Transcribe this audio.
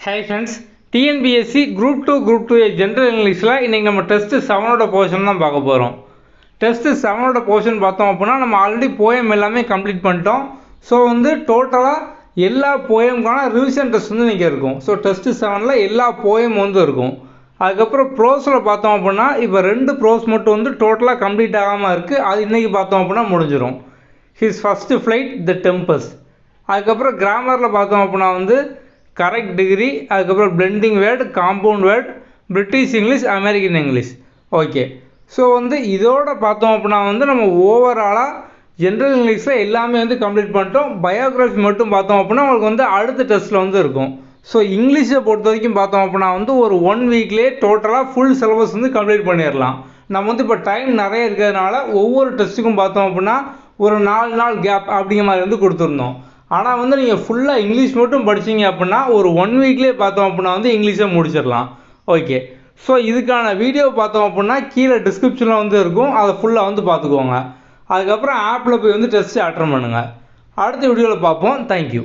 Hi friends, TNPSC Group 2 Group 2A General Englishல இன்னைக்கு நம்ம test 7ஓட portion தான் பார்க்க போகிறோம். டெஸ்ட் 7ஓட போர்ஷன் பார்த்தோம் அப்படின்னா நம்ம ஆல்ரெடி போயம் எல்லாமே கம்ப்ளீட் பண்ணிட்டோம். ஸோ டோட்டலாக எல்லா போயம்கான ரிவிஷன் டெஸ்ட் இன்றைக்கி இருக்கும். ஸோ டெஸ்ட் 7ல் எல்லா போயம் இருக்கும். அதுக்கப்புறம் ப்ரோஸில் பார்த்தோம் அப்படின்னா இப்போ 2 ப்ரோஸ் மட்டும் டோட்டலாக கம்ப்ளீட் ஆகாமல் இருக்குது. அது இன்றைக்கி பார்த்தோம் அப்படின்னா முடிஞ்சிடும். ஹிஸ் ஃபஸ்ட்டு ஃப்ளைட் த டெம்பஸ். அதுக்கப்புறம் கிராமரில் பார்த்தோம் அப்படின்னா கரெக்ட் டிகிரி, அதுக்கப்புறம் blending word, compound word, British English, American English. Okay, so இதோட பார்த்தோம் அப்படின்னா நம்ம ஓவராலாக ஜென்ரல் இங்கிலீஷில் எல்லாமே கம்ப்ளீட் பண்ணிட்டோம். பயோகிராஃபி மட்டும் பார்த்தோம் அப்படின்னா உங்களுக்கு அடுத்த டெஸ்ட்டில் இருக்கும். ஸோ இங்கிலீஷை பொறுத்த வரைக்கும் பார்த்தோம் அப்படின்னா ஒரு 1 வீக்லேயே டோட்டலாக ஃபுல் சிலபஸ் கம்ப்ளீட் பண்ணிடலாம். நம்ம இப்போ டைம் நிறைய இருக்கிறதுனால ஒவ்வொரு டெஸ்ட்டுக்கும் பார்த்தோம் அப்படின்னா ஒரு 4 நாள் கேப் அப்படிங்கிற மாதிரி கொடுத்துருந்தோம். ஆனால் நீங்கள் ஃபுல்லாக இங்கிலீஷ் மட்டும் படிச்சிங்க அப்படின்னா ஒரு 1 வீக்லேயே பார்த்தோம் அப்படின்னா இங்கிலீஷை முடிச்சிடலாம். ஓகே, ஸோ இதுக்கான வீடியோ பார்த்தோம் அப்படின்னா கீழே டிஸ்கிரிப்ஷனில் இருக்கும். அதை ஃபுல்லாக பார்த்துக்கோங்க. அதுக்கப்புறம் ஆப்பில் போய் டெஸ்ட்டு அட்டன் பண்ணுங்கள். அடுத்த வீடியோவில் பார்ப்போம். தேங்க்யூ.